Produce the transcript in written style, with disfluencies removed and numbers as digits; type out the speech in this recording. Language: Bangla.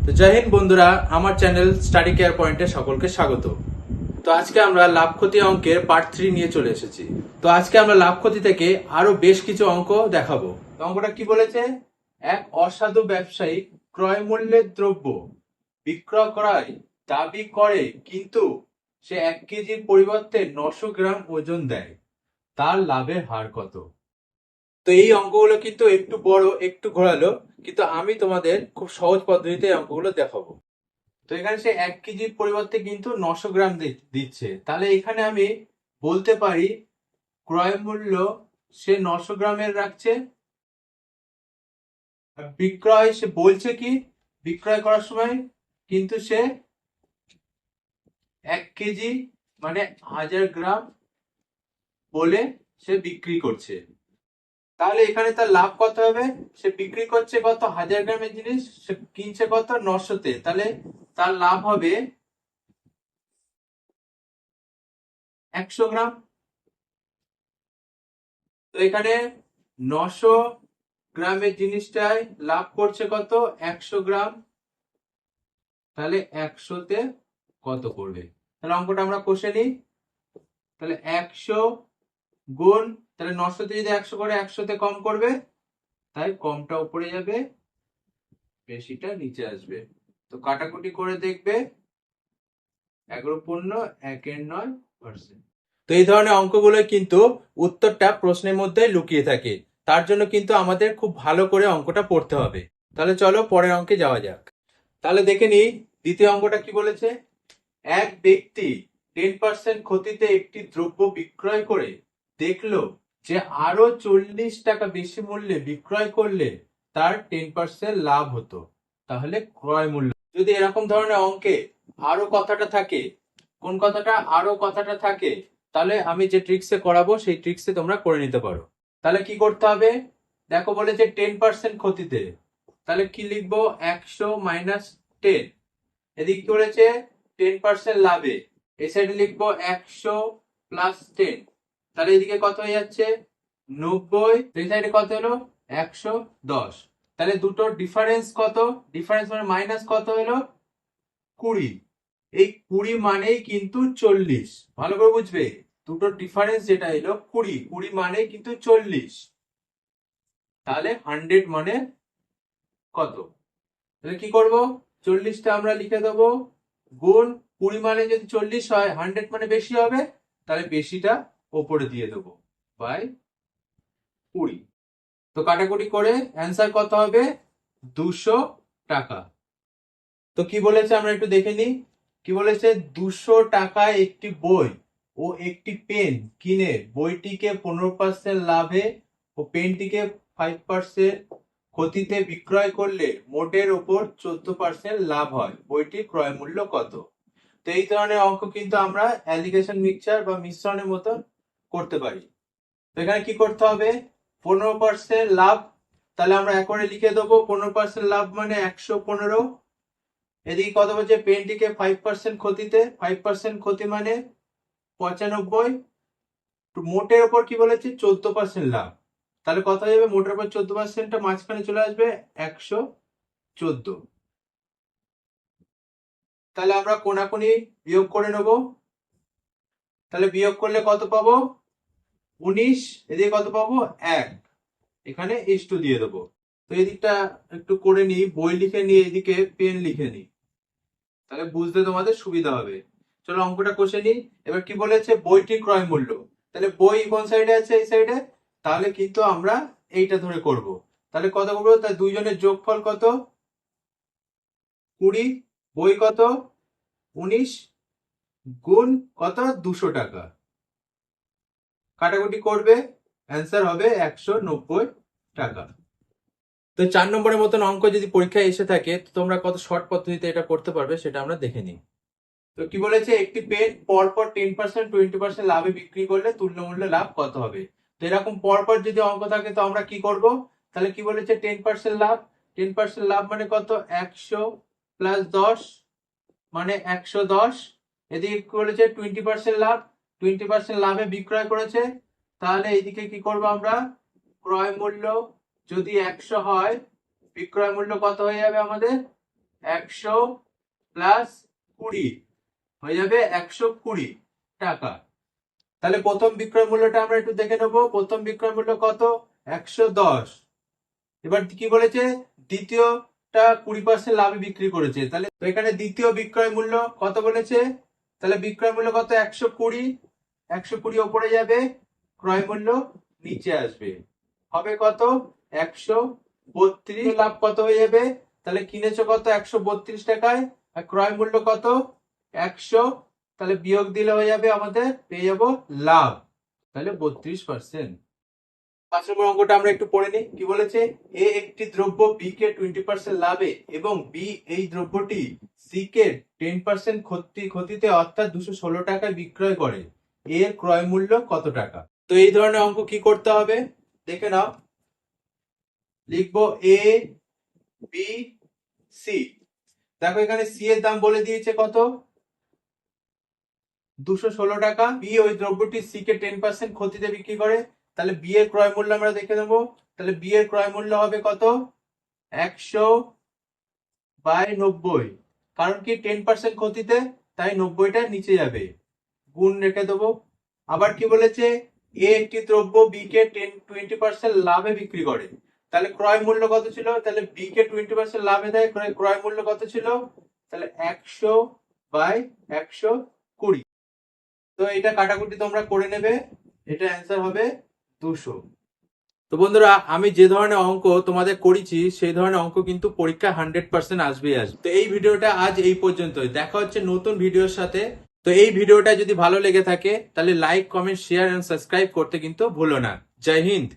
তো জয় হিন্দ বন্ধুরা, আমার চ্যানেল স্টাডি কেয়ার পয়েন্টে সকলকে স্বাগত। তো আজকে আমরা লাভ ক্ষতি অঙ্কের পার্ট 3 নিয়ে চলে এসেছি। তো আজকে আমরা লাভ ক্ষতি থেকে আরো বেশ কিছু অঙ্ক দেখাবো। তো অঙ্কটা কি বলেছে? এক অসাধু ব্যবসায়ী ক্রয় মূল্যের দ্রব্য বিক্রয় করায় দাবি করে, কিন্তু সে 1 কেজির পরিবর্তে 900 গ্রাম ওজন দেয়। তার লাভের হার কত? তো এই অঙ্কগুলো কিন্তু একটু বড়, একটু ঘোরালো, কিন্তু আমি তোমাদের খুব সহজ পদ্ধতিতে এই অঙ্কগুলো দেখাবো। তো এখানে সে 1 কেজির পরিবর্তে কিন্তু 900 গ্রাম দিচ্ছে, তাহলে এখানে আমি বলতে পারি ক্রয় মূল্য সে 900 গ্রামের রাখছে। আর বিক্রয় সে বলছে কি, বিক্রয় করার সময় কিন্তু সে 1 কেজি মানে 1000 গ্রাম বলে সে বিক্রি করছে। তাহলে এখানে তার লাভ কত হবে? সে বিক্রি করছে কত 1000 গ্রামের জিনিস, সে কিনছে কত 900-তে, তাহলে তার লাভ হবে 100 গ্রাম। তো এখানে 900 গ্রামের জিনিসটায় লাভ করছে কত 100 গ্রাম, তাহলে 100-তে কত করবে? তাহলে অঙ্কটা আমরা কষে নিই। তাহলে 100 গুণ, তাহলে 900-তে যদি 100 করে 100-তে কম করবে, তাই কমটা উপরে যাবে, বেশিটা নিচে আসবে। তো কাটাকুটি করে দেখবে 11.9%। তো এই ধরনের অঙ্কগুলো কিন্তু উত্তরটা প্রশ্নের মধ্যে লুকিয়ে থাকে, তার জন্য কিন্তু আমাদের খুব ভালো করে অঙ্কটা পড়তে হবে। তাহলে চলো পরের অঙ্কে যাওয়া যাক। তাহলে দেখে নিই দ্বিতীয় অঙ্কটা কি বলেছে। এক ব্যক্তি 10% ক্ষতিতে একটি দ্রব্য বিক্রয় করে দেখলো যে আরো 40 টাকা বেশি মূল্যে বিক্রয় করলে তার 10% লাভ হতো। তাহলে ক্রয় মূল্য, যদি এরকম ধরনের অঙ্কে আরো কথাটা থাকে, কোন কথাটা আরো কথাটা থাকে, তাহলে আমি যে ট্রিক্সে করাবো সেই ট্রিক্সে তোমরা করে নিতে পারো। তাহলে কি করতে হবে? দেখো বলেছে 10% ক্ষতিতে, তাহলে কি লিখবো? 100 মাইনাস 10। এদিকে কি বলেছে? 10% লাভে, এই সাইডে লিখবো 100 প্লাস 10। তাহলে এদিকে কত হয়ে যাচ্ছে? 90। এই সাইডে কত হলো? 110। তাহলে দুটোর ডিফারেন্স কত? ডিফারেন্স মানে মাইনাস কত হলো? 20। এই 20 মানেই কিন্তু 40। ভালো করে বুঝবে, দুটোর ডিফারেন্স যেটা এলো 20, 20 মানেই কিন্তু 40। তাহলে 100 মানে কত? তাহলে কি করব? 40টা আমরা লিখে দেবো গুণ 20 মানে যদি 40 হয়, 100 মানে বেশি হবে, তাহলে বেশিটা ওপরে দিয়ে দেবো বাই 20। তো কাটাকুটি করে অ্যান্সার কত হবে? 200 টাকা। তো কি বলেছে আমরা একটু দেখে নিই। কি বলেছে? 200 টাকায় একটি বই ও একটি পেন কিনে বইটিকে 15% লাভে ও পেনটিকে 5% ক্ষতিতে বিক্রয় করলে মোটের ওপর 14% লাভ হয়, বইটির ক্রয় মূল্য কত? তো এই ধরনের অঙ্ক কিন্তু আমরা অ্যালিগেশন মিক্সচার বা মিশ্রণের মতো করতে পারি। তো এখানে কি করতে হবে? 15% লাভ, তাহলে আমরা একরে লিখে দেবো 15% লাভ মানে 115। এদিকে কত বলছে? পেনটিকে 5% ক্ষতিতে, 5% ক্ষতি মানে 95। মোটের ওপর কি বলেছে? 14% লাভ, তাহলে কত হয়ে যাবে? মোটের উপর 14%টা মাঝখানে চলে আসবে 114। তাহলে আমরা কোনাকুনি বিয়োগ করে নেব। তাহলে বিয়োগ করলে কত পাবো? 19। এদিকে কত পাবো? 1। এখানে ইস্টু দিয়ে দেবো। তো এদিকটা একটু করে নিই, বই লিখে নিয়ে এদিকে পেন লিখে নিই, তাহলে বুঝতে তোমাদের সুবিধা হবে। চলো অঙ্কটা কষে নিই। এবার কি বলেছে? বইটির ক্রয় মূল্য। তাহলে বই কোন সাইডে আছে? এই সাইডে। তাহলে কিন্তু আমরা এইটা ধরে করব। তাহলে কত করবো? তাহলে দুইজনের যোগফল কত? 20। বই কত? 19 গুণ কত? 200 টাকা। কাটাকুটি করবে, অ্যান্সার হবে 190 টাকা। তো 4 নম্বরের মতন অঙ্ক যদি পরীক্ষায় এসে থাকে, তো তোমরা কত শর্ট পদ্ধতিতে এটা করতে পারবে সেটা আমরা দেখে নিই। তো কি বলেছে? একটি পেন পরপর 10% 20% লাভে বিক্রি করলে তুল্যমূল্য লাভ কত হবে? তো এরকম পরপর যদি অঙ্ক থাকে তো আমরা কি করব? তাহলে কি বলেছে? 10% লাভ, 10% লাভ মানে কত? 100 প্লাস 10 মানে 110। এদিকে কি বলেছে? 20% লাভ, 20% লাভে বিক্রয় করেছে, তাহলে এইদিকে কি করব আমরা? ক্রয় মূল্য যদি 100 হয়, বিক্রয় মূল্য কত হয়ে যাবে আমাদের? 100 প্লাস 20 হয়ে যাবে 120 টাকা। তাহলে প্রথম বিক্রয় মূল্যটা আমরা একটু দেখে নেবো। প্রথম বিক্রয় মূল্য কত? 110। এবার কি বলেছে? দ্বিতীয়টা 20% লাভে বিক্রি করেছে। তাহলে তো এখানে দ্বিতীয় বিক্রয় মূল্য কত বলেছে? তাহলে বিক্রয় মূল্য কত? 120। 120 ওপরে যাবে, ক্রয় মূল্য নিচে আসবে, হবে কত? 132। লাভ কত হয়ে যাবে? তাহলে কিনেছো কত? 132 টাকায়, আর ক্রয় মূল্য কত? 100। তাহলে বিয়োগ দিলে হয়ে যাবে, আমাদের পেয়ে যাবো লাভ, তাহলে 32%। 5 নম্বর অঙ্কটা আমরা একটু পড়ে নিই। কি বলেছে? এ একটি দ্রব্য বি কে 20% লাভে এবং বি এই দ্রব্যটি সি কে 10% ক্ষতিতে অর্থাৎ 216 টাকায় বিক্রয় করে, এর ক্রয় মূল্য কত টাকা? তো এই ধরনের অঙ্ক কি করতে হবে দেখে নাও। লিখবো এ বি সি। দেখো এখানে সি এর দাম বলে দিয়েছে কত? 216 টাকা। বি ওই দ্রব্যটি সি কে 10% ক্ষতিতে বিক্রি করে, তাহলে বি এর ক্রয় মূল্য আমরা দেখে নেবো। তাহলে বি এর ক্রয় মূল্য হবে কত? 100/90। কারণ কি 10% ক্ষতিতে, তাই 90টা নিচে যাবে, গুণ রেখে দেবো। আবার কি বলেছে? এ একটি দ্রব্য বি কে 20% লাভে বিক্রি করে, তাহলে ক্রয় মূল্য কত ছিল? তাহলে বি কে 20% লাভে দেয়, ক্রয় মূল্য কত ছিল? তাহলে 100/120। তো এটা কাটাকুটি তোমরা করে নেবে, এটা অ্যান্সার হবে 200। তো বন্ধুরা, আমি যে ধরনের অঙ্ক তোমাদের করেছি সেই ধরনের অঙ্ক কিন্তু পরীক্ষা 100% আসবেই আসবে। তো এই ভিডিওটা আজ এই পর্যন্তই, দেখা হচ্ছে নতুন ভিডিওর সাথে। তো এই ভিডিওটা যদি ভালো লেগে থাকে তাহলে like, comment, share and subscribe করতে কিন্তু ভুলো না। জয় হিন্দ।